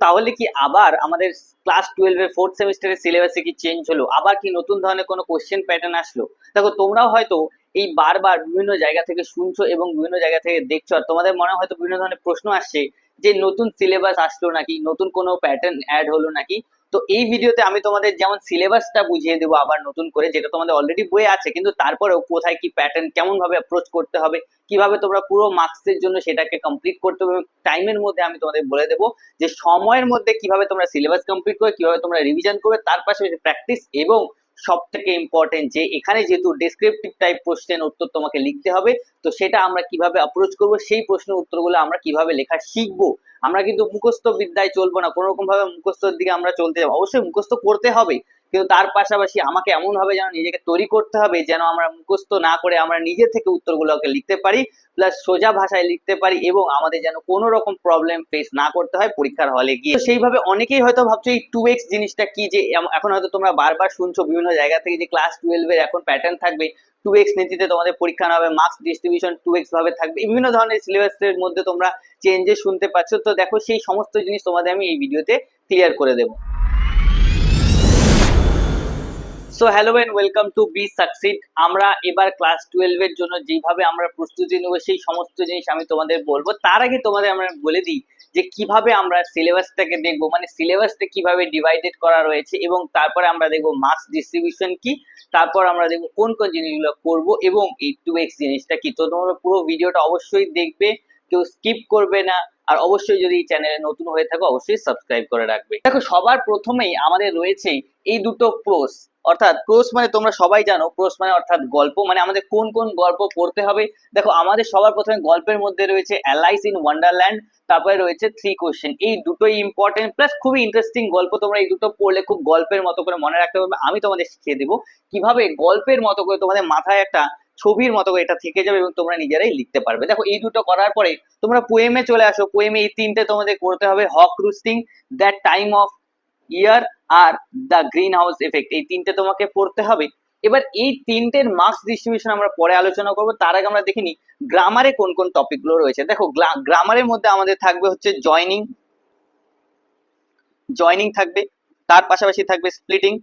তাহলে কি আবার আমাদের ক্লাস 12 এর 4th সেমিস্টারের সিলেবাসে কি চেঞ্জ হলো, আবার কি নতুন ধরনের কোনো কোশ্চেন প্যাটার্ন আসলো? দেখো তোমরাও হয়তো এই বারবার বিভিন্ন জায়গা থেকে শুনছো এবং বিভিন্ন জায়গা থেকে দেখছো, আর তোমাদের মনে হয়তো বিভিন্ন ধরনের প্রশ্ন আসছে যে নতুন সিলেবাস আসলো নাকি, নতুন কোনো প্যাটার্ন অ্যাড হলো নাকি। তো এই ভিডিওতে আমি তোমাদের যেমন সিলেবাসটা বুঝিয়ে দেবো আবার নতুন করে, যেটা তোমাদের অলরেডি বইয়ে আছে, কিন্তু তারপরেও কোথায় কি প্যাটার্ন, কেমন ভাবে অ্যাপ্রোচ করতে হবে, কিভাবে তোমরা পুরো মার্কসের জন্য সেটাকে কমপ্লিট করতে হবে, টাইমের মধ্যে আমি তোমাদের বলে দেবো যে সময়ের মধ্যে কিভাবে তোমরা সিলেবাস কমপ্লিট করে কিভাবে তোমরা রিভিশন করবে, তার পাশাপাশি প্র্যাকটিস, এবং সব থেকে ইম্পর্টেন্ট যে এখানে যেহেতু ডেসক্রিপটিভ টাইপ কোশ্চেন উত্তর তোমাকে লিখতে হবে, তো সেটা আমরা কিভাবে অ্যাপ্রোচ করব, সেই প্রশ্নের উত্তরগুলো আমরা কিভাবে লেখা শিখবো। আমরা কিন্তু মুখস্থ বিদ্যায় চলবো না, কোনো রকম ভাবে মুখস্থর দিকে আমরা চলতে যাবো, অবশ্যই মুখস্থ করতে হবে, কিন্তু তার পাশাপাশি আমাকে এমন ভাবে যেন নিজেকে তৈরি করতে হবে যেন আমরা মুখস্থ না করে আমরা নিজে থেকে উত্তরগুলোকে লিখতে পারি, প্লাস সোজা ভাষায় লিখতে পারি, এবং আমাদের যেন কোনো রকম প্রবলেম ফেস না করতে হয় পরীক্ষার হলে গিয়ে। তো সেইভাবে অনেকেই হয়তো ভাবছো এই 2x জিনিসটা কি, যে এখন হয়তো তোমরা বারবার শুনছো বিভিন্ন জায়গা থেকে যে ক্লাস 12 এর এখন প্যাটার্ন থাকবে 2x নীতিতে, তোমাদের পরীক্ষা না হবে, মার্কস ডিস্ট্রিবিউশন 2x ভাবে থাকবে, বিভিন্ন ধরনের সিলেবাসের মধ্যে তোমরা চেঞ্জেস শুনতে পাচ্ছ। তো দেখো সেই সমস্ত জিনিস তোমাদের আমি এই ভিডিওতে ক্লিয়ার করে দেবো। So hello and welcome to B succeed. আমরা এবার ক্লাস 12 এর জন্য যেভাবে আমরা প্রস্তুতি নেব সেই সমস্ত জিনিস আমি তোমাদের বলবো। তার আগে তোমাদের আমরা বলে দিই যে কিভাবে আমরা সিলেবাসটাকে দেখবো, মানে সিলেবাসটা কিভাবে ডিভাইডেড করা রয়েছে, এবং তারপরে আমরা দেখবো মার্কস ডিস্ট্রিবিউশন কি, তারপর আমরা দেখবো কোন কোন জিনিসগুলো করব, এবং এই 2x জিনিসটা কি। তো তোমরা পুরো ভিডিওটা অবশ্যই দেখবে, কেউ স্কিপ করবে না, আর অবশ্যই যদি এই চ্যানেলে নতুন হয়ে থাকো অবশ্যই সাবস্ক্রাইব করে রাখবে। দেখো সবার প্রথমেই আমাদের রয়েছে এই দুটো প্রোস, অর্থাৎ প্রোস মানে তোমরা সবাই জানো, প্রোস মানে অর্থাৎ গল্প, মানে আমাদের কোন কোন গল্প পড়তে হবে। দেখো আমাদের সবার প্রথমে গল্পের মধ্যে রয়েছে অ্যালাইস ইন ওয়ান্ডারল্যান্ড, তারপরে রয়েছে 3 কোশ্চেন। এই দুটোই ইম্পর্টেন্ট, প্লাস খুবই ইন্টারেস্টিং গল্প, তোমরা এই দুটো পড়লে খুব গল্পের মতো করে মনে রাখতে পারবে। আমি তোমাদের শিখিয়ে দেবো কিভাবে গল্পের মতো করে তোমাদের মাথায় একটা ছবির মতো করে এটা থেকে যাবে এবং তোমরা নিজেরাই লিখতে পারবে। দেখো এই দুটো করার পরে তোমরা পোয়েমে চলে আসো। পোয়েমে এই তিনটে তোমাদের করতে হবে, hawk roosting, that time of year, আর দ্য গ্রিন হাউস এফেক্ট, এই তিনটে তোমাকে পড়তে হবে। এবার এই তিনটের মার্কস ডিস্ট্রিবিউশন আমরা পরে আলোচনা করবো, তার আগে আমরা দেখে নিই গ্রামারে কোন কোন টপিক গুলো রয়েছে। দেখো গ্রামারের মধ্যে আমাদের থাকবে হচ্ছে জয়নিং, জয়নিং থাকবে, তার পাশাপাশি থাকবে স্প্লিটিং,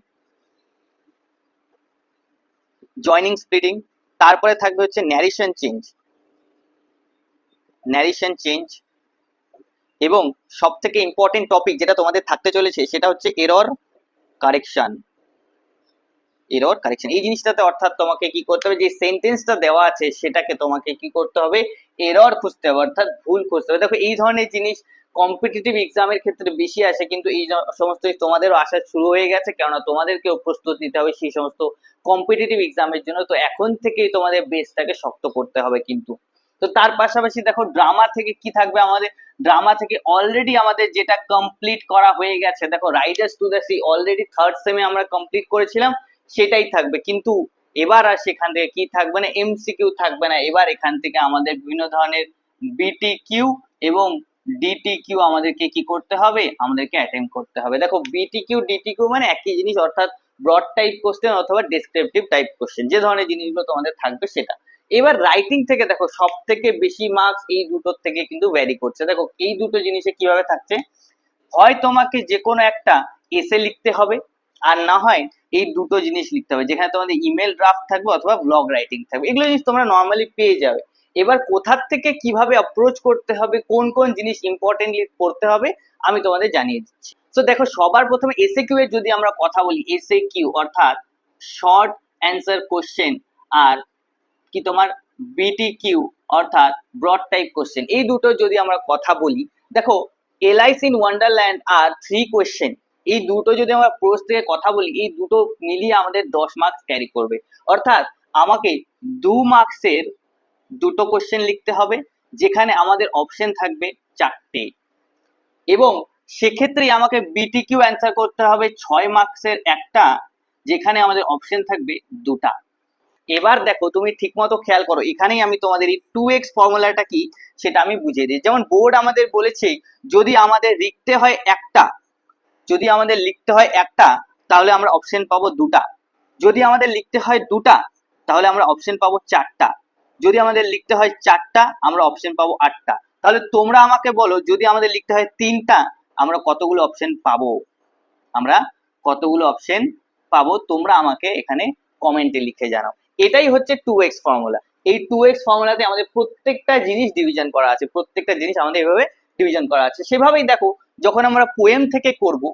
জয়নিং স্প্লিটিং, তারপরে থাকবে হচ্ছে ন্যারেশন চেঞ্জ, ন্যারেশন চেঞ্জ, এবং সব থেকে ইম্পর্টেন্ট টপিক যেটা তোমাদের থাকতে চলেছে সেটা হচ্ছে এরর কারেকশন, এরর কারেকশন। এই জিনিসটাতে অর্থাৎ তোমাকে কি করতে হবে, যে সেন্টেন্সটা দেওয়া আছে সেটাকে তোমাকে কি করতে হবে, এরর খুঁজতে হবে, অর্থাৎ ভুল খুঁজতে হবে। দেখো এই ধরনের জিনিস কম্পিটিটিভ এক্সামের ক্ষেত্রে বেশি আসে, কিন্তু এই সমস্ত তোমাদেরও আসা শুরু হয়ে গেছে, কেননা তোমাদেরকেও প্রস্তুত নিতে হবে সেই সমস্ত কম্পিটিটিভ এক্সামের জন্য। তো এখন থেকেই তোমাদের বেসটাকে শক্ত করতে হবে কিন্তু। তো তার পাশাপাশি দেখো ড্রামা থেকে কি থাকবে আমাদের, ড্রামা থেকে অলরেডি আমাদের যেটা কমপ্লিট করা হয়ে গেছে, দেখো riders to the sea already third সেমে আমরা কমপ্লিট করেছিলাম, সেটাই থাকবে। কিন্তু এবার আর সেখান থেকে কি থাকবে না, এমসিকিউ থাকবে না, এবার এখান থেকে আমাদের বিভিন্ন ধরনের বিটি কিউ এবং ডিটি কিউ আমাদেরকে কি করতে হবে, আমাদেরকে অ্যাটেম্প করতে হবে। দেখো বিটি কিউ ডিটি কিউ মানে একই জিনিস, অর্থাৎ ব্রড টাইপ কোশ্চেন অথবা ডেসক্রিপটিভ টাইপ কোশ্চেন, যে ধরনের জিনিসগুলো তোমাদের থাকবে সেটা। এবার রাইটিং থেকে দেখো সব থেকে বেশি মার্কস এই দুটোর থেকে কিন্তু ভ্যারি করছে। দেখো এই দুটো জিনিসে কিভাবে থাকছে, হয় তোমাকে যে কোনো একটা এসে লিখতে হবে, আর না হয় এই দুটো জিনিস লিখতে হবে, যেখানে তোমাদের ইমেল ড্রাফট থাকবে অথবা ব্লগ রাইটিং থাকবে। এগুলো জিনিস তোমরা নর্মালি পেয়ে যাবে। এবার কোথার থেকে কিভাবে অ্যাপ্রোচ করতে হবে, কোন কোন জিনিস ইম্পর্টেন্টলি পড়তে হবে, আমি তোমাদের জানিয়ে দিচ্ছি। তো দেখো সবার প্রথমে এসএ কিউ এর যদি আমরা কথা বলি, এসএ কিউ অর্থাৎ শর্ট অ্যান্সার কোশ্চেন, আর কি তোমার বিটি কিউ অর্থাৎ ব্রড টাইপ কোশ্চেন, এই দুটো যদি আমরা কথা বলি, দেখো এলাইস ইন ওয়ান্ডারল্যান্ড আর 3 কোশ্চেন, এই দুটো যদি আমরা প্রোস থেকে কথা বলি, এই দুটো মিলিয়ে আমাদের 10 মার্কস ক্যারি করবে। অর্থাৎ আমাকে 2 মার্কসের দুটো কোশ্চেন লিখতে হবে, যেখানে আমাদের অপশন থাকবে 4টে, এবং সেক্ষেত্রেই আমাকে বিটি কিউ অ্যান্সার করতে হবে 6 মার্কসের একটা, যেখানে আমাদের অপশন থাকবে 2টা। এবার দেখো তুমি ঠিকমতো খেয়াল করো, এখানেই আমি তোমাদের এই 2x ফর্মুলাটা কি সেটা আমি বুঝিয়ে দিই। যেমন বোর্ড আমাদের বলেছে যদি আমাদের লিখতে হয় একটা, যদি আমাদের লিখতে হয় একটা, তাহলে আমরা অপশন পাবো 2টা, যদি আমাদের লিখতে হয় 2টা তাহলে আমরা অপশন পাবো 4টা, যদি আমাদের লিখতে হয় 4টা আমরা অপশন পাবো 8টা। তাহলে তোমরা আমাকে বলো যদি আমাদের লিখতে হয় 3টা আমরা কতগুলো অপশন পাবো, আমরা কতগুলো অপশন পাবো তোমরা আমাকে এখানে কমেন্টে লিখে জানাও। এটাই হচ্ছে 2x ফর্মুলা। এই 2x ফর্মুলাতে আমাদের প্রত্যেকটা জিনিস ডিভিশন করা আছে, প্রত্যেকটা জিনিস আমাদের এভাবে ডিভিশন করা আছে। সেভাবেই দেখো যখন আমরা পোয়েম থেকে করব,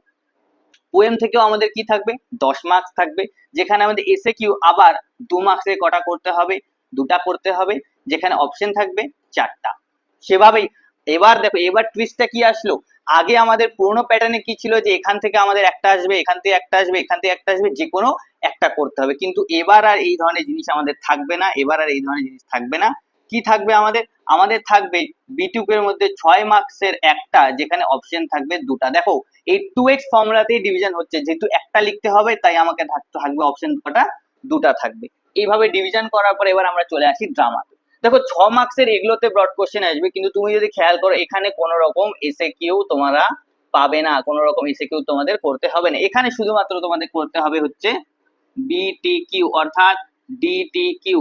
পোয়েম থেকেও আমাদের কি থাকবে 10 মার্কস থাকবে, যেখানে আমাদের এসে কিউ আবার 2 মার্কসে কটা করতে হবে, দুটা করতে হবে, যেখানে অপশন থাকবে 4টা। সেভাবেই এবার দেখো এবার টুইস্টটা কি আসলো, আগে আমাদের পুরোনো প্যাটার্নে কি ছিল যে এখান থেকে আমাদের একটা আসবে, এখান থেকে একটা আসবে, এখান থেকে একটা আসবে, যে কোনো একটা করতে হবে। কিন্তু এবার আর এই ধরনের জিনিস আমাদের থাকবে না, এবার আর এই ধরনের জিনিস থাকবে না। কি থাকবে আমাদের, আমাদের থাকবে বিটুকের মধ্যে 6 মার্কসের একটা, যেখানে অপশন থাকবে দুটা। দেখো এই 2x ফর্মুলাতেই ডিভিশন হচ্ছে, যেহেতু একটা লিখতে হবে তাই আমাকে থাকবে অপশন কটা, দুটা থাকবে। এইভাবে ডিভিশন করার পর এবার আমরা চলে আসি ড্রামাতে। দেখো 6 মার্কসের এগুলোতে ব্রড কোশ্চেন আসবে, কিন্তু তুমি যদি খেয়াল করো এখানে কোনো রকম এসে কিউ তোমরা পাবে না, কোনো রকম এসে কিউ তোমাদের করতে হবে না। এখানে শুধুমাত্র তোমাদের করতে হবে হচ্ছে বিটিকিউ অর্থাৎ ডিটিকিউ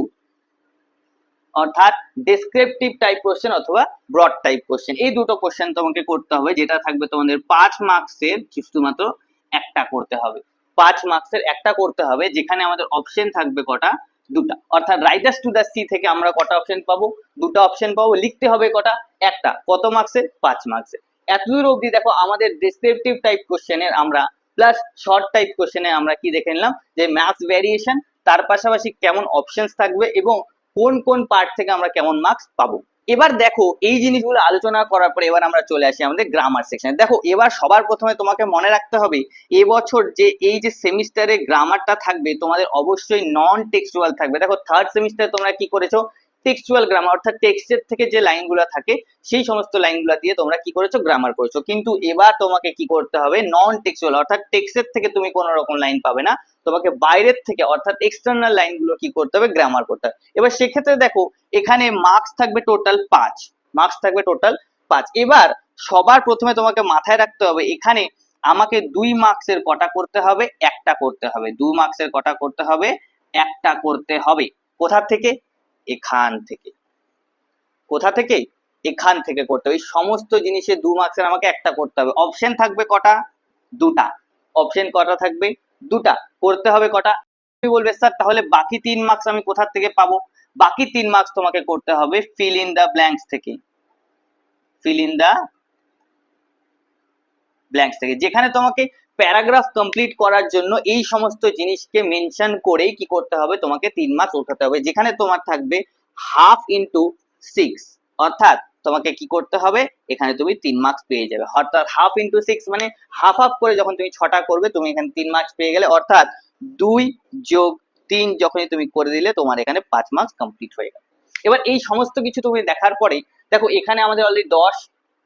অর্থাৎ ডেসক্রিপটিভ টাইপ কোশ্চেন অথবা ব্রড টাইপ কোশ্চেন। এই দুটো কোশ্চেন তোমাকে করতে হবে, যেটা থাকবে তোমাদের 5 মার্কসের, শুধুমাত্র একটা করতে হবে। 5 মার্কসের একটা করতে হবে, যেখানে আমাদের অপশন থাকবে কটা, দুটা। অর্থাৎ রাইটার্স টু দ্য সি থেকে আমরা কটা অপশন পাবো, দুটো অপশন পাবো। লিখতে হবে কটা, একটা। কত মার্কসের, 5 মার্কসের। এতদূর অবধি দেখো আমাদের ডেসক্রিপটিভ টাইপ কোশ্চেনের আমরা প্লাস শর্ট টাইপ কোশ্চেনে আমরা কি দেখে নিলাম, যে ম্যাথস ভ্যারিয়েশন, তার পাশাপাশি কেমন অপশনস থাকবে এবং কোন কোন পার্ট থেকে আমরা কেমন মার্কস পাবো। এবার দেখো এই জিনিসগুলো আলোচনা করার পরে এবার আমরা চলে আসি আমাদের গ্রামার সেকশনে। দেখো এবার সবার প্রথমে তোমাকে মনে রাখতে হবে এবছর যে এই যে সেমিস্টারে গ্রামারটা থাকবে তোমাদের অবশ্যই নন টেক্সচুয়াল থাকবে। দেখো থার্ড সেমিস্টারে তোমরা কি করেছো, টেক্সচুয়াল গ্রামার অর্থাৎ টেক্সটের থেকে যে লাইনগুলো থাকে সেই সমস্ত লাইনগুলো দিয়ে তোমরা কি করেছো, গ্রামার করেছো। কিন্তু এবার তোমাকে কি করতে হবে, নন টেক্সচুয়াল অর্থাৎ টেক্সটের থেকে তুমি কোনো রকম লাইন পাবে না, তোমাকে বাইরের থেকে অর্থাৎ এক্সটার্নাল লাইনগুলো কি করতে হবে, গ্রামার করতে হবে। এবার সেক্ষেত্রে দেখো এখানে মার্কস থাকবে টোটাল 5, মার্কস থাকবে টোটাল 5। এবার সবার প্রথমে তোমাকে মাথায় রাখতে হবে এখানে আমাকে 2 মার্কসের কটা করতে হবে, একটা করতে হবে। 2 মার্কসের কটা করতে হবে, একটা করতে হবে। কোথা থেকে, এখান থেকে। কোথা থেকে, এখান থেকে করতে হবে। এই সমস্ত জিনিসে 2 মার্কসের আমাকে একটা করতে হবে। অপশন থাকবে কটা, দুটা। অপশন কটা থাকবে, দুটা। করতে হবে কটা, তুমি বলবে স্যার তাহলে বাকি 3 মার্কস আমি কোথা থেকে পাবো। বাকি 3 মার্কস তোমাকে করতে হবে ফিল ইন দা ব্ল্যাঙ্কস থেকে, ফিল ইন দা ব্ল্যাঙ্কস থেকে, যেখানে তোমাকে প্যারাগ্রাফ কমপ্লিট করার জন্য এই সমস্ত জিনিসকে মেনশন করেই কি করতে হবে, তোমাকে 3 মার্কস উঠাতে হবে। যেখানে তোমার থাকবে হাফ ইন্টু 6, অর্থাৎ তোমাকে কি করতে হবে, এখানে তুমি 3 মার্কস পেয়ে যাবে। অর্থাৎ হাফ ইন্টু 6 মানে হাফ হাফ করে যখন তুমি 6টা করবে তুমি এখানে 3 মার্কস পেয়ে গেলে, অর্থাৎ 2 যোগ 3 যখনই তুমি করে দিলে তোমার এখানে 5 মার্কস কমপ্লিট হয়ে গেল। এবার এই সমস্ত কিছু তুমি দেখার পরে দেখো এখানে আমাদের অলরেডি 10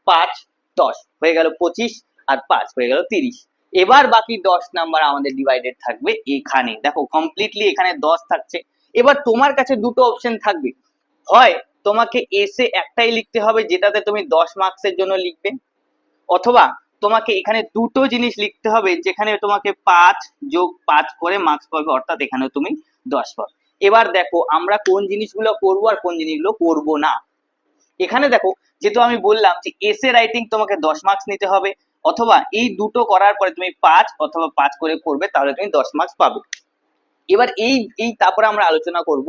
5 10 হয়ে গেল 25 আর 5 হয়ে গেল 30। এবার বাকি 10 নাম্বার আমাদের ডিভাইডেড থাকবে এখানে। দেখো কমপ্লিটলি এখানে 10 থাকছে। এবার তোমার কাছে দুটো অপশন থাকবে, হয় তোমাকে এসে একটাই লিখতে হবে যেটাতে তুমি 10 মার্কসের জন্য লিখবে, অথবা তোমাকে এখানে দুটো জিনিস লিখতে হবে যেখানে তোমাকে 5 যোগ 5 করে মার্কস পাবে, অর্থাৎ এখানে তুমি 10 পাবে। এবার দেখো আমরা কোন জিনিসগুলো করব আর কোন জিনিসগুলো করব না। এখানে দেখো যেহেতু আমি বললাম যে এসে রাইটিং তোমাকে 10 মার্কস নিতে হবে, অথবা এই দুটো করার পরে তুমি 5 অথবা 5 করে করবে, তাহলে তুমি 10 মার্কস পাবে। এবার এই এই তারপরে আমরা আলোচনা করব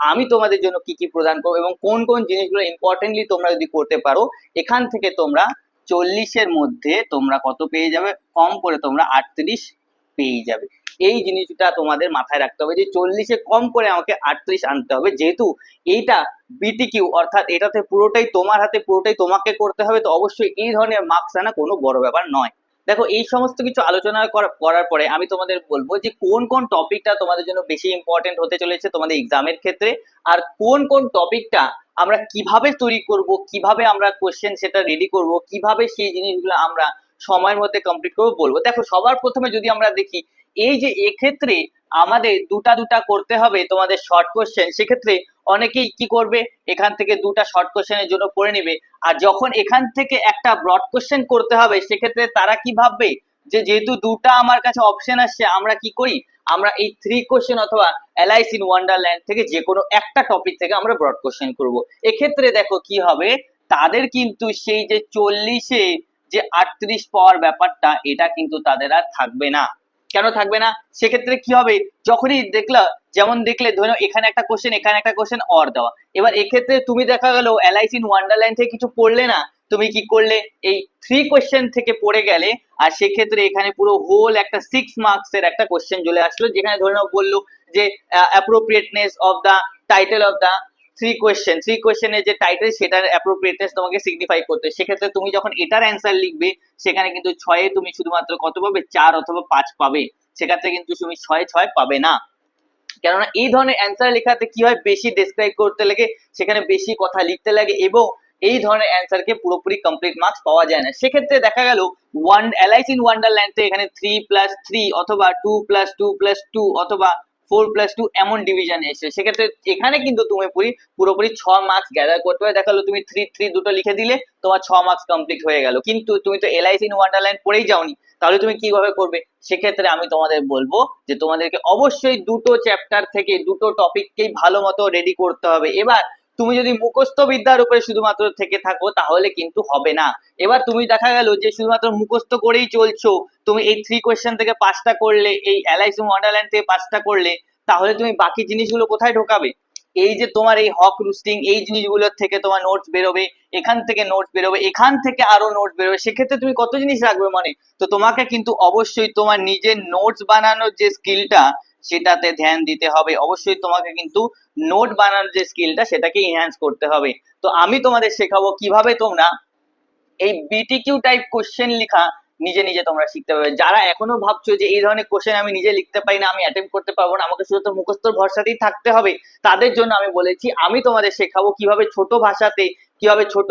আমি তোমাদের জন্য কি কি প্রদান করবো এবং কোন কোন জিনিসগুলো ইম্পর্টেন্টলি তোমরা যদি করতে পারো এখান থেকে তোমরা 40-এর মধ্যে তোমরা কত পেয়ে যাবে, কম করে তোমরা 38 পেয়ে যাবে। এই জিনিসটা তোমাদের মাথায় রাখতে হবে যে 40-এ কম করে আমাকে 38 আনতে হবে, যেহেতু এইটা বিটিকিউ অর্থাৎ এটাতে পুরোটাই তোমার হাতে, পুরোটাই তোমাকে করতে হবে, তো অবশ্যই এই ধরনের মার্কস আনা কোনো বড় ব্যাপার নয়। দেখো এই সমস্ত কিছু আলোচনা করার পরে আমি তোমাদের বলবো যে কোন কোন টপিকটা তোমাদের জন্য বেশি ইম্পর্টেন্ট হতে চলেছে তোমাদের এক্সামের ক্ষেত্রে, আর কোন কোন টপিকটা আমরা কিভাবে তৈরি করব, কিভাবে আমরা কোশ্চেন সেটা রেডি করব, কিভাবে সেই জিনিসগুলো আমরা সময়ের মধ্যে কমপ্লিট করবো বলবো। দেখো সবার প্রথমে যদি আমরা দেখি এই যে এক্ষেত্রে আমাদের দুটা দুটা করতে হবে তোমাদের শর্ট কোশ্চেন, সেক্ষেত্রে অনেকেই কি করবে এখান থেকে দুটা শর্ট কোশ্চেনের জন্য করে নেবে, আর যখন এখান থেকে একটা ব্রড কোশ্চেন করতে হবে সেক্ষেত্রে তারা কি ভাববে যে যেহেতু দুটা আমার কাছে অপশন আসছে আমরা কি করি, আমরা এই 3 কোশ্চেন অথবা অ্যালাইস ইন ওয়ান্ডারল্যান্ড থেকে যে কোনো একটা টপিক থেকে আমরা ব্রড কোশ্চেন করব। এক্ষেত্রে দেখো কি হবে, তাদের কিন্তু সেই যে 40-এ যে 38 পাওয়ার ব্যাপারটা এটা কিন্তু তাদের আর থাকবে না। কেন থাকবে না? সেক্ষেত্রে কি হবে, যখনই দেখলা, যেমন দেখলে ধরো এখানে একটা কোশ্চেন, এখানে একটা কোশ্চেন অর দেওয়া, এবার এক্ষেত্রে তুমি দেখা গেল অ্যালাইস ইন ওয়ান্ডারল্যান্ড থেকে কিছু পড়লে না, তুমি কি করলে এই 3 কোশ্চেন থেকে পড়ে গেলে, আর সেক্ষেত্রে এখানে পুরো হোল একটা 6 মার্কস এর একটা কোশ্চেন চলে আসলো, যেখানে ধরে নাও বললো যে appropriateness of the title of the three কোয়েশ্চেনের যে টাইটেল সেটার অ্যাপ্রোপ্রিয়েটনেস তোমাকে সিগনিফাই করতে, সেক্ষেত্রে তুমি যখন এটার অ্যান্সার লিখবে সেখানে কিন্তু 6 তুমি শুধুমাত্র কত পাবে, 4 অথবা 5 পাবে, সেক্ষেত্রে কিন্তু তুমি 6 পাবে না। কেননা এই ধরনের অ্যান্সার লেখাতে কি হয়, বেশি ডেসক্রাইব করতে লাগে, সেখানে বেশি কথা লিখতে লাগে, এবং এই ধরনের অ্যান্সারকে পুরোপুরি কমপ্লিট মার্কস পাওয়া যায় না। সেক্ষেত্রে দেখা গেল অ্যালাইস ইন ওয়ান্ডারল্যান্ডে এখানে 3+3 অথবা 2+2+2 অথবা 4+2 এমন ডিভিশন এসে, সেক্ষেত্রে এখানে কিন্তু তুমি পুরোপুরি 6 মার্কস গ্যাদার করতে হবে। দেখা গেলো তুমি 3 দুটো লিখে দিলে, তোমার 6 মার্কস কমপ্লিট হয়ে গেল, কিন্তু তুমি তো এলাইস ইন ওয়ান্ডারল্যান্ড পড়েই যাওনি, তাহলে তুমি কিভাবে করবে? সেক্ষেত্রে আমি তোমাদের বলবো যে তোমাদেরকে অবশ্যই দুটো চ্যাপ্টার থেকে দুটো টপিককেই ভালো মতো রেডি করতে হবে। এবার তুমি যদি মুখস্থ বিদ্যার উপরে শুধুমাত্র থেকে থাকো তাহলে কিন্তু হবে না। এবার তুমি দেখা গেল যে শুধুমাত্র মুখস্থ করেই চলছো, তুমি এই 3 কোয়েশ্চেন থেকে 5টা করলে, এই অ্যালাইস ইন ওয়ান্ডারল্যান্ড থেকে 5টা করলে, তাহলে তুমি বাকি জিনিসগুলো কোথায় ঢোকাবে? এই যে তোমার এই হক রুস্টিং, এই জিনিসগুলোর থেকে তোমার নোটস বেরোবে, এখান থেকে নোটস বেরোবে, এখান থেকে আরো নোটস বেরোবে, সেক্ষেত্রে তুমি কত জিনিস রাখবে মনে? তো তোমাকে কিন্তু অবশ্যই তোমার নিজের নোটস বানানোর যে স্কিলটা সেটাতে ধ্যান দিতে হবে। অবশ্যই তোমাকে কিন্তু নোট বানানোর যে স্কিলটা সেটাকে এনহ্যান্স করতে হবে। তো আমি তোমাদের শেখাবো কিভাবে তোমরা এই বিটিকিউ টাইপ কোশ্চেন লেখা নিজে নিজে তোমরা শিখতে পারবে। যারা এখনো ভাবছো যে এই ধরনের কোশ্চেন আমি নিজে লিখতে পারি না, আমি অ্যাটেম্প করতে পারবো না, আমাকে শুধু তো মুখস্থর ভরসাতেই থাকতে হবে, তাদের জন্য আমি বলেছি আমি তোমাদের শেখাবো কিভাবে ছোট ভাষাতে, কিভাবে ছোট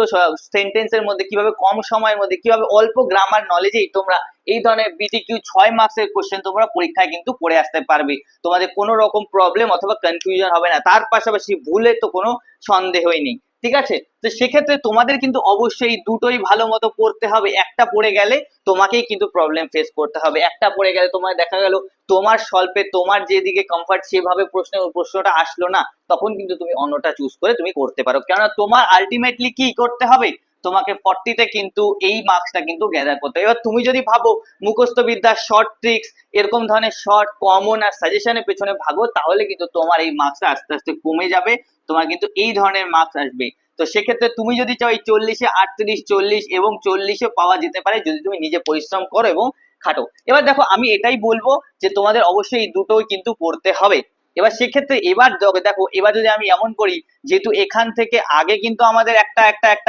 সেন্টেন্সের মধ্যে, কিভাবে কম সময়ের মধ্যে, কিভাবে অল্প গ্রামার নলেজেই তোমরা এই ধরনের বিটিকিউ 6 মার্কসের কোশ্চেন তোমরা পরীক্ষায় কিন্তু করে আসতে পারবে। তোমাদের কোনো রকম প্রবলেম অথবা কনফিউশন হবে না, তার পাশাপাশি ভুলে তো কোনো সন্দেহই নেই। ঠিক আছে, তো সেক্ষেত্রে তোমাদের কিন্তু অবশ্যই দুটোই ভালো মতো পড়তে হবে। একটা পড়ে গেলে তোমাকেই কিন্তু প্রবলেম ফেস করতে হবে, একটা পড়ে গেলে তোমার দেখা গেল তোমার সলভে তোমার যেদিকে কমফর্ট সেভাবে প্রশ্নটা আসলো না, তখন কিন্তু তুমি অন্যটা চুজ করে তুমি করতে পারো। কেননা তোমার আলটিমেটলি কি করতে হবে, তোমাকে 40তে কিন্তু এই মার্কসটা কিন্তু গ্যাদার করতে হবে। এবার তুমি যদি ভাবো মুখস্থ বিদ্যা, শর্ট ট্রিক্স, এরকম ধরনের শর্ট কমন আর সাজেশনের পেছনে ভাগো, তাহলে কিন্তু তোমার এই মার্কসটা আস্তে আস্তে কমে যাবে, তোমার কিন্তু এই ধরনের মার্কস আসবে। তো সেক্ষেত্রে তুমি যদি চাও এই 40-এ 38, 40 এবং 40-এ পাওয়া যেতে পারে যদি তুমি নিজে পরিশ্রম করো এবং খাটো। এবার দেখো আমি এটাই বলবো যে তোমাদের অবশ্যই এই দুটোই কিন্তু পড়তে হবে। এবার সেক্ষেত্রে এবার দেখো, এবার যদি আমি এমন করি, যেহেতু এখান থেকে আগে কিন্তু আমাদের একটা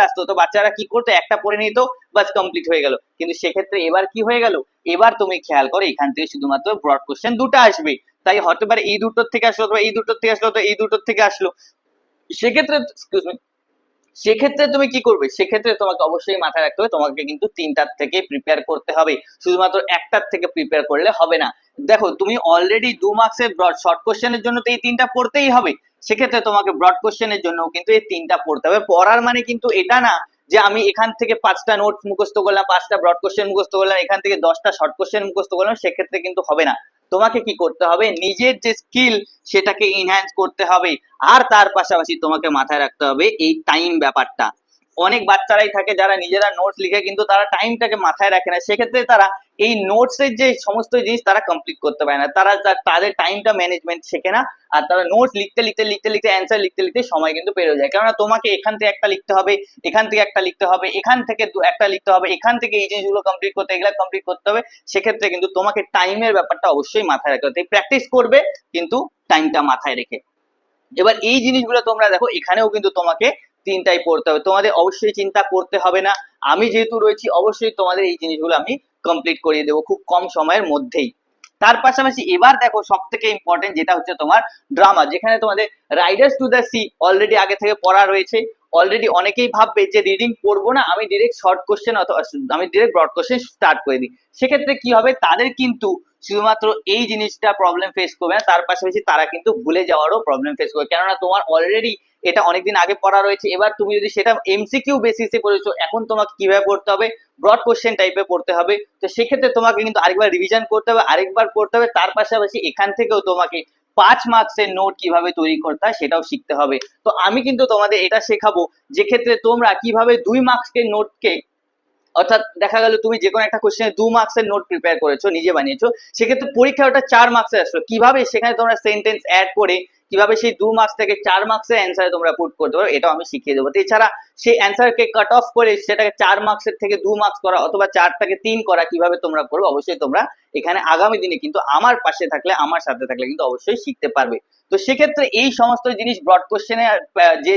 আসতো, তো বাচ্চারা কি করতো, একটা পড়ে নিত, বাস কমপ্লিট হয়ে গেল। কিন্তু সেক্ষেত্রে এবার কি হয়ে গেল, এবার তুমি খেয়াল করো এখান থেকে শুধুমাত্র ব্রড কোশ্চেন দুটো আসবে, তাই হতে পারে এই দুটোর থেকে আসলো, অথবা এই দুটোর থেকে আসলো, তো এই দুটোর থেকে আসলো। সেক্ষেত্রে এক্সকিউজ মি, সেক্ষেত্রে তুমি কি করবে, সেক্ষেত্রে তোমাকে অবশ্যই মাথায় রাখতে হবে তোমাকে কিন্তু 3টার থেকে প্রিপেয়ার করতে হবে, শুধুমাত্র একটার থেকে প্রিপেয়ার করলে হবে না। দেখো তুমি অলরেডি 2 মার্কসের ব্রড শর্ট কোশ্চেনের জন্য তো এই 3টা পড়তেই হবে, সেক্ষেত্রে তোমাকে ব্রড কোশ্চেনের জন্য কিন্তু এই 3টা পড়তে হবে। পড়ার মানে কিন্তু এটা না যে আমি এখান থেকে 5টা নোট মুখস্থ করলাম, 5টা ব্রড কোশ্চেন মুখস্থ করলাম, এখান থেকে 10টা শর্ট কোশ্চেন মুখস্থ করলাম, সেক্ষেত্রে কিন্তু হবে না। তোমাকে কি করতে হবে, নিজের যে স্কিল সেটাকে এনহ্যান্স করতে হবে, আর তার পাশাপাশি তোমাকে মাথায় রাখতে হবে এই টাইম ব্যাপারটা। অনেক বাচ্চারাই থাকে যারা নিজেরা নোটস লিখে কিন্তু তারা টাইমটাকে মাথায় রাখে না, সেক্ষেত্রে তারা এই নোটস এর যে সমস্ত জিনিস তারা কমপ্লিট করতে পারে না, তারা তাদের টাইমটা ম্যানেজমেন্ট শেখে না, আর তারা নোটস লিখতে অ্যান্সার লিখতে সময় কিন্তু পেরিয়ে যায়। কেননা তোমাকে এখান থেকে একটা লিখতে হবে, এখান থেকে একটা লিখতে হবে, এখান থেকে একটা লিখতে হবে, এখান থেকে এই জিনিসগুলো কমপ্লিট করতে, এগুলো কমপ্লিট করতে হবে, সেক্ষেত্রে কিন্তু তোমাকে টাইমের ব্যাপারটা অবশ্যই মাথায় রাখতে হবে। প্র্যাকটিস করবে কিন্তু টাইমটা মাথায় রেখে। এবার এই জিনিসগুলো তোমরা দেখো, এখানেও কিন্তু তোমাকে 3টাই পড়তে হবে, তোমাদের অবশ্যই চিন্তা করতে হবে না, আমি যেহেতু রয়েছি অবশ্যই তোমাদের এই জিনিসগুলো আমি কমপ্লিট করিয়ে দেবো খুব কম সময়ের মধ্যেই। তার পাশাপাশি এবার দেখো সব থেকে ইম্পর্টেন্ট যেটা হচ্ছে তোমার ড্রামা, যেখানে তোমাদের Riders to the sea already আগে থেকে পড়া রয়েছে। অলরেডি অনেকেই ভাববে যে রিডিং পড়বো না, আমি ডিরেক্ট শর্ট কোশ্চেন অথবা আমি ডিরেক্ট ব্রড কোশ্চেন স্টার্ট করে দিই, সেক্ষেত্রে কি হবে, তাদের কিন্তু শুধুমাত্র এই জিনিসটা প্রবলেম ফেস করবে না, তার পাশাপাশি তারা কিন্তু ভুলে যাওয়ারও প্রবলেম ফেস করবে। কেননা তোমার অলরেডি এটা অনেকদিন আগে পড়া রয়েছে, এবার তুমি যদি সেটা এমসিকিউ বেসিসে পড়েছো, এখন তোমাকে কিভাবে পড়তে হবে, ব্রড কোশ্চেন টাইপে পড়তে হবে, তো সেক্ষেত্রে তোমাকে কিন্তু আরেকবার রিভিশন করতে হবে, আরেকবার পড়তে হবে, তার পাশাপাশি এখান থেকেও তোমাকে 5 মার্কসের নোট কিভাবে তৈরি করতে হয় সেটাও শিখতে হবে। তো আমি কিন্তু তোমাদের এটা শেখাবো যে ক্ষেত্রে তোমরা কিভাবে 2 মার্কসের নোটকে অর্থাৎ দেখা গেল তুমি যে কোনো একটা কোশ্চেনে 2 মার্কসের নোট প্রিপেয়ার করেছো, নিজে বানিয়েছো, সেক্ষেত্রে পরীক্ষা ওটা 4 মার্কসের আসলো, কিভাবে সেখানে তোমরা সেন্টেন্স অ্যাড করে কিভাবে সেই 2 মার্কস থেকে 4 মার্কসের অ্যান্সার তোমরা পুট করতে পারো, এটাও আমি শিখিয়ে দেবো। এছাড়া সেই অ্যান্সারকে কাট অফ করে সেটাকে 4 মার্কসের থেকে 2 মার্কস করা অথবা 4 থেকে 3 করা কিভাবে তোমরা করবে, অবশ্যই তোমরা এখানে আগামী দিনে কিন্তু আমার পাশে থাকলে, আমার সাথে থাকলে কিন্তু অবশ্যই শিখতে পারবে। তো সেক্ষেত্রে এই সমস্ত জিনিস ব্রড কোশ্চেনে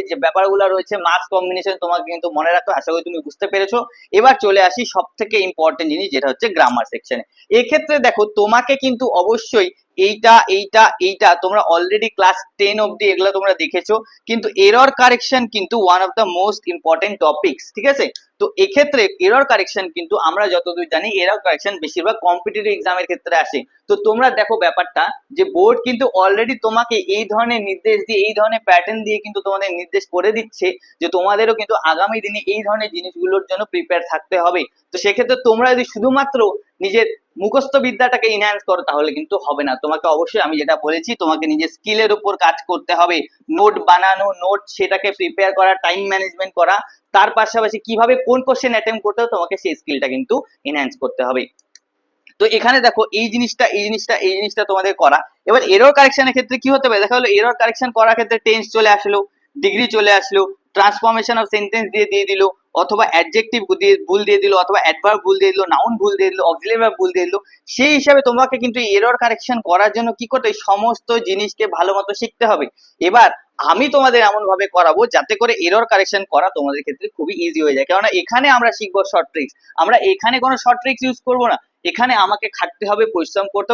যে ব্যাপারগুলো রয়েছে মার্কস কম্বিনেশন তোমাকে কিন্তু মনে রাখতে, আশা করি তুমি বুঝতে পেরেছো। এবার চলে আসি সব থেকে ইম্পর্টেন্ট জিনিস, যেটা হচ্ছে গ্রামার সেকশনে। এক্ষেত্রে দেখো তোমাকে কিন্তু অবশ্যই এইটা এইটা এইটা তোমরা অলরেডি ক্লাস 10 অব্দি এগুলো তোমরা দেখেছো, কিন্তু এরর কারেকশন কিন্তু one of the most important topics, ঠিক আছে? তো এক্ষেত্রে এরর কারেকশন কিন্তু আমরা যতদূর জানি এরর কারেকশন বেশিরভাগ কম্পিটিটিভ এক্সামের ক্ষেত্রে আসে। তো তোমরা দেখো ব্যাপারটা যে বোর্ড কিন্তু অলরেডি তোমাকে এই ধরনের নির্দেশ দিয়ে, এই ধরনের প্যাটার্ন দিয়ে কিন্তু তোমাদের নির্দেশ করে দিচ্ছে যে তোমাদেরও কিন্তু আগামী দিনে এই ধরনের জিনিসগুলোর জন্য প্রিপেয়ার থাকতে হবে। তো সেক্ষেত্রে তোমরা যদি শুধুমাত্র নিজের মুখস্থ বিদ্যাটাকে ইনহ্যান্স করো তাহলে কিন্তু হবে না, তোমাকে অবশ্যই আমি যেটা বলেছি তোমাকে নিজের স্কিলের উপর কাজ করতে হবে, নোট বানানো, নোট সেটাকে প্রিপেয়ার করা, টাইম ম্যানেজমেন্ট করা, তার পাশাপাশি কিভাবে কোন কোশ্চেন অ্যাটেম্প করতে হবে তোমাকে সেই স্কিলটা কিন্তু এনহ্যান্স করতে হবে। তো এখানে দেখো এই জিনিসটা তোমাদের করা। এবার এরর কারেকশনের ক্ষেত্রে কি হতে পারে, দেখা হলো এরর কারেকশন করার ক্ষেত্রে টেন্স চলে আসলো, ডিগ্রি চলে আসলো, ট্রান্সফরমেশন অফ সেন্টেন্স দিয়ে দিল, অথবা অ্যাডজেক্টিভ দিয়ে ভুল দিয়ে দিল, অথবা অ্যাডভার্ব ভুল দিয়ে দিল, নাউন ভুল দিয়ে দিল, অক্সিলারি ভার্ব ভুল দিয়ে দিল। সেই হিসাবে তোমাকে কিন্তু এরর কারেকশন করার জন্য কি করতে হবে, সমস্ত জিনিসকে ভালো মতো শিখতে হবে। এবার আমি তোমাদের এমন ভাবে করাবো যাতে করে এরর কারেকশন করা তোমাদের ক্ষেত্রে খুবই ইজি হয়ে যায়, কেননা এখানে আমরা শিখবো শর্ট ট্রিক্স। আমরা এখানে কোনো শর্ট ট্রিক্স ইউজ করবো না, এখানে আমাকে খাটতে হবে, পরিশ্রম করতে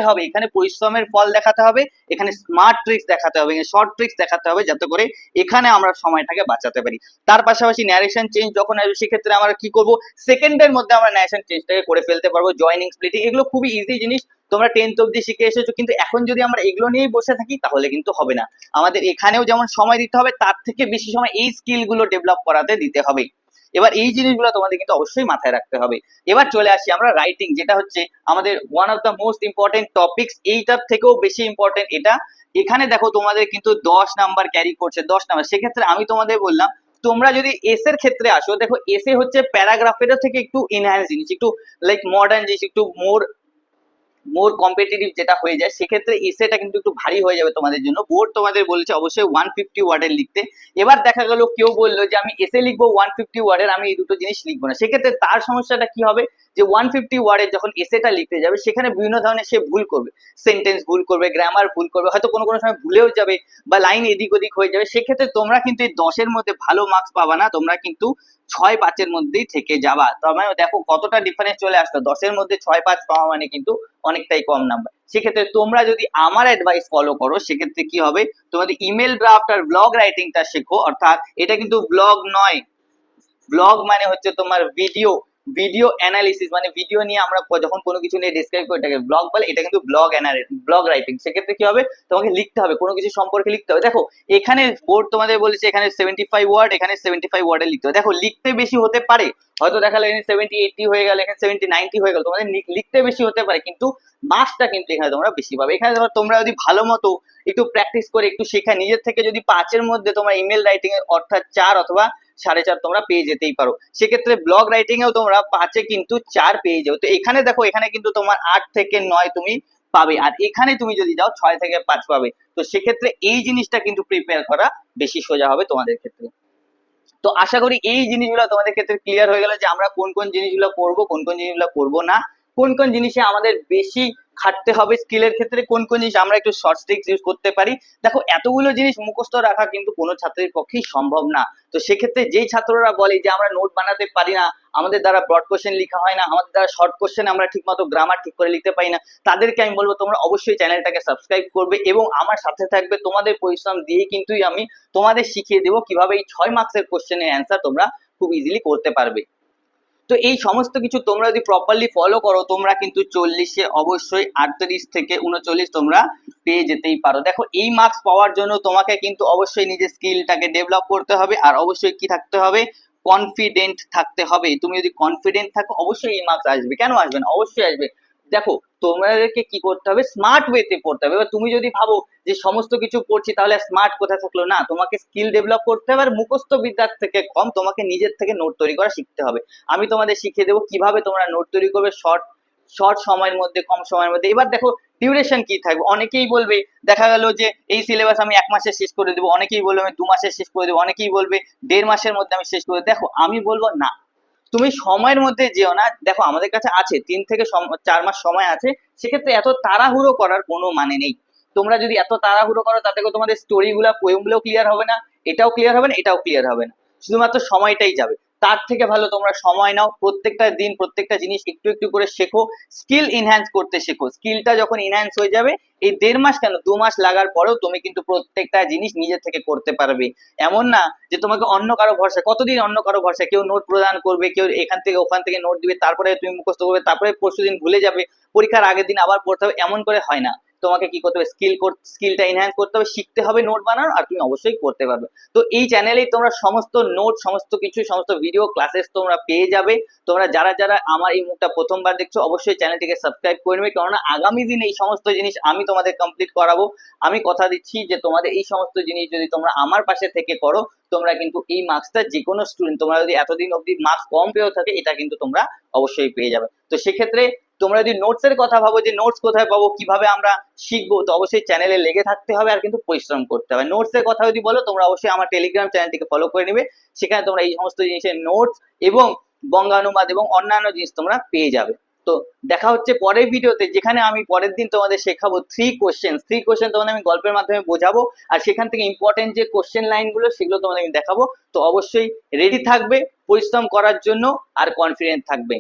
হবে, এখানে পরিশ্রমের ফল দেখাতে হবে, এখানে স্মার্ট ট্রিক্স দেখাতে হবে, এখানে শর্ট ট্রিক্স দেখাতে হবে, যাতে করে এখানে আমরা সময়টাকে বাঁচাতে পারি। তার পাশাপাশি ন্যারেশন চেঞ্জ যখন আসবে সেক্ষেত্রে আমরা কি করব, সেকেন্ডের মধ্যে আমরা ন্যারেশন চেঞ্জটাকে করে ফেলতে পারবো, জয়নিং স্প্লিটিং, এগুলো খুবই ইজি জিনিস, তোমরা 10th অব্দি শিখে এসেছো, কিন্তু এখন যদি আমরা এগুলো নিয়েই বসে থাকি তাহলে কিন্তু হবে না। আমাদের এখানেও যেমন সময় দিতে হবে, তার থেকে বেশি সময় এই স্কিল গুলো ডেভেলপ করাতে দিতে হবে। এবার এই জিনিসগুলো তোমাদের কিন্তু অবশ্যই মাথায় রাখতে হবে। এবার চলে আসি আমরা রাইটিং, যেটা হচ্ছে আমাদের one of the most important topics, এইটার থেকেও বেশি ইম্পর্টেন্ট এটা। এখানে দেখো তোমাদের কিন্তু 10 নাম্বার ক্যারি করছে, 10 নাম্বার। সেক্ষেত্রে আমি তোমাদের বললাম তোমরা যদি এস এর ক্ষেত্রে আসো, দেখো এস এ হচ্ছে প্যারাগ্রাফের থেকে একটু ইনহ্যান্স জিনিস, একটু লাইক মডার্ন জিনিস, একটু মোর কম্পিটিটিভ যেটা হয়ে যায়, সেক্ষেত্রে এসেটা কিন্তু একটু ভারী হয়ে যাবে তোমাদের জন্য। বোর্ড তোমাদের বলেছে অবশ্যই 150 ওয়ার্ডের লিখতে। এবার দেখা গেল কেউ বললো যে আমি এসে লিখবো 150 ওয়ার্ডের, আমি এই দুটো জিনিস লিখবো না, সেক্ষেত্রে তার সমস্যাটা কি হবে, যে 150 ওয়ার্ডের যখন এসেটা লিখতে যাবে সেখানে বিভিন্ন ধরনের সে ভুল করবে, সেন্টেন্স ভুল করবে, গ্রামার ভুল করবে, হয়তো কোনো কোনো সময় ভুলেও যাবে বা লাইন এদিক ওদিক হয়ে যাবে। সেক্ষেত্রে তোমরা কিন্তু এই 10-এর মধ্যে ভালো মার্কস পাবা না, তোমরা কিন্তু 6-5-এর মধ্যেই থেকে যাবা। তবে দেখো কতটা ডিফারেন্স চলে আসলো, 10-এর মধ্যে 6-5 পাওয়া মানে কিন্তু অনেকটাই কম নাম্বার। সেক্ষেত্রে তোমরা যদি আমার অ্যাডভাইস ফলো করো সেক্ষেত্রে কি হবে, তোমাদের ইমেল ড্রাফট আর ব্লগ রাইটিংটা শেখো। অর্থাৎ এটা কিন্তু ব্লগ নয়, ব্লগ মানে হচ্ছে তোমার ভিডিও, ভিডিও অ্যানালিসিস, মানে ভিডিও নিয়ে আমরা যখন কোনো কিছু নিয়ে ডিসক্রাইব করি এটাকে ব্লগ বলে, এটা কিন্তু ব্লগ রাইটিং। সেক্ষেত্রে কি হবে, তোমাকে লিখতে হবে, কোনো কিছু সম্পর্কে লিখতে হবে। দেখো এখানে বোর্ড তোমাদের বলেছে এখানে 75 ওয়ার্ড, এখানে 75 ওয়ার্ডে লিখতে হবে। দেখো লিখতে বেশি হতে পারে, হয়তো দেখালো এখানে 70-80 হয়ে গেল, এখানে 70-90 হয়ে গেল, তোমাদের লিখতে বেশি হতে পারে, কিন্তু মার্কসটা কিন্তু এখানে তোমরা বেশি পাবে। এখানে তোমরা যদি ভালো মতো একটু প্র্যাকটিস করে একটু শেখা নিজের থেকে, যদি 5-এর মধ্যে তোমার ইমেল রাইটিং এর অর্থাৎ 4 অথবা 4.5 তোমরা পেয়ে যেতেই পারো, সেক্ষেত্রে ব্লগ রাইটিং এও তোমরা 5-এ কিন্তু 4 পেয়ে যাও। তো এখানে দেখো এখানে কিন্তু তোমার 8 থেকে 9 তুমি পাবে, আর এখানে তুমি যদি যাও 6 থেকে 5 পাবে। তো সেক্ষেত্রে এই জিনিসটা কিন্তু প্রিপেয়ার করা বেশি সোজা হবে তোমাদের ক্ষেত্রে। তো আশা করি এই জিনিসগুলো তোমাদের ক্ষেত্রে ক্লিয়ার হয়ে গেল যে আমরা কোন কোন জিনিসগুলো করবো, কোন কোন জিনিসগুলো করবো না, কোন কোন জিনিসে আমাদের বেশি খাটতে হবে স্কিলের ক্ষেত্রে, কোন কোন জিনিস আমরা একটু শর্ট ট্রিক্স ইউজ করতে পারি। দেখো এতগুলো জিনিস মুখস্থ রাখা কিন্তু কোনো ছাত্রের পক্ষেই সম্ভব না। তো সেক্ষেত্রে যেই ছাত্ররা বলে যে আমরা নোট বানাতে পারি না, আমাদের দ্বারা ব্রড কোশ্চেন লেখা হয় না, আমাদের দ্বারা শর্ট কোশ্চেন আমরা ঠিকমতো গ্রামার ঠিক করে লিখতে পারি না, তাদেরকে আমি বলবো তোমরা অবশ্যই চ্যানেলটাকে সাবস্ক্রাইব করবে এবং আমার সাথে থাকবে। তোমাদের পরিশ্রম দিয়ে কিন্তু আমি তোমাদের শিখিয়ে দেবো কিভাবে এই 6 মার্কসের কোশ্চেনের অ্যান্সার তোমরা খুব ইজিলি করতে পারবে। তো এই সমস্ত কিছু তোমরা যদি প্রপারলি ফলো করো তোমরা কিন্তু 40-এ অবশ্যই 38 থেকে 39 তোমরা পেয়ে যেতেই পারো। দেখো এই মার্কস পাওয়ার জন্য তোমাকে কিন্তু অবশ্যই নিজের স্কিলটাকে ডেভেলপ করতে হবে, আর অবশ্যই কি থাকতে হবে, কনফিডেন্ট থাকতে হবে। তুমি যদি কনফিডেন্ট থাকো অবশ্যই এই মার্কস আসবে, কেন আসবে না, অবশ্যই আসবে। দেখো তোমাদেরকে কি করতে হবে, স্মার্ট ওয়েতে পড়তে হবে। এবার তুমি যদি ভাবো যে সমস্ত কিছু পড়ছি তাহলে স্মার্ট কোথায় থাকলো, না, তোমাকে স্কিল ডেভেলপ করতে হবে, আর মুখস্থ বিদ্যার থেকে কম তোমাকে নিজের থেকে নোট তৈরি করা শিখতে হবে। আমি তোমাদের শিখিয়ে দেবো কিভাবে তোমরা নোট তৈরি করবে শর্ট শর্ট সময়ের মধ্যে, কম সময়ের মধ্যে। এবার দেখো ডিউরেশন কি থাকবে, অনেকেই বলবে দেখা গেল যে এই সিলেবাস আমি 1 মাসে শেষ করে দেবো, অনেকেই বলবে আমি 2 মাসে শেষ করে দেবো, অনেকেই বলবে 1.5 মাসের মধ্যে আমি শেষ করে দেবো। দেখো আমি বলবো না, তুমি সময়ের মধ্যে যেও না। দেখো আমাদের কাছে আছে 3 থেকে 4 মাস সময় আছে, সেক্ষেত্রে এত তাড়াহুড়ো করার কোনো মানে নেই। তোমরা যদি এত তাড়াহুড়ো করো তাতে করে তোমাদের স্টোরি গুলা পোয়েম গুলো ক্লিয়ার হবে না, এটাও ক্লিয়ার হবে না, এটাও ক্লিয়ার হবে না, শুধুমাত্র সময়টাই যাবে। তার থেকে ভালো তোমরা সময় নাও, প্রত্যেকটা দিন প্রত্যেকটা জিনিস একটু একটু করে শেখো, স্কিল ইনহ্যান্স করতে শেখো। স্কিলটা যখন ইনহ্যান্স হয়ে যাবে, এই 1.5 মাস কেন 2 মাস লাগার পরেও তুমি কিন্তু প্রত্যেকটা জিনিস নিজে থেকে করতে পারবে। এমন না যে তোমাকে অন্য কারো ভরসা, কতদিন অন্য কারো ভরসা, কেউ নোট প্রদান করবে, কেউ এখান থেকে ওখান থেকে নোট দিবে, তারপরে তুমি মুখস্থ করবে, তারপরে পরশুদিন ভুলে যাবে, পরীক্ষার আগের দিন আবার পড়তে হবে, এমন করে হয় না। তোমাকে কি করতে হবে, স্কিলটা এনহ্যান্স করতে হবে, শিখতে হবে নোট বানানো, আর তুমি অবশ্যই করতে পারবে। তো এই চ্যানেলেই তোমরা সমস্ত নোট, সমস্ত কিছু, সমস্ত ভিডিও ক্লাসেস তোমরা পেয়ে যাবে। তোমরা যারা যারা আমার এই মুখটা প্রথমবার দেখছো অবশ্যই চ্যানেলটিকে সাবস্ক্রাইব করে নেবে, কেননা আগামী দিনে এই সমস্ত জিনিস আমি তোমাদের কমপ্লিট করাবো। আমি কথা দিচ্ছি যে তোমাদের এই সমস্ত জিনিস যদি তোমরা আমার পাশে থেকে করো, তোমরা কিন্তু এই মার্কসটা, যে কোনো স্টুডেন্ট, তোমরা যদি এতদিন অবধি মার্কস কম পেয়েও থাকে, এটা কিন্তু তোমরা অবশ্যই পেয়ে যাবে। তো সেক্ষেত্রে তোমরা যদি নোটস এর কথা ভাবো যে নোটস কোথায় পাবো, কিভাবে আমরা শিখবো, তো অবশ্যই চ্যানেলে লেগে থাকতে হবে, আর কিন্তু পরিশ্রম করতে হবে। নোটস এর কথা যদি বলো, তোমরা অবশ্যই আমার টেলিগ্রাম চ্যানেলটিকে ফলো করে নেবে, সেখানে তোমরা এই সমস্ত জিনিসের নোটস এবং বঙ্গানুবাদ এবং অন্যান্য জিনিস তোমরা পেয়ে যাবে। তো দেখা হচ্ছে পরের ভিডিওতে, যেখানে আমি পরের দিন তোমাদের শেখাবো 3 কোশ্চেন তোমাদের আমি গল্পের মাধ্যমে বোঝাবো, আর সেখান থেকে ইম্পর্টেন্ট যে কোশ্চেন লাইনগুলো সেগুলো তোমাদের আমি দেখাবো। তো অবশ্যই রেডি থাকবে পরিশ্রম করার জন্য, আর কনফিডেন্ট থাকবে।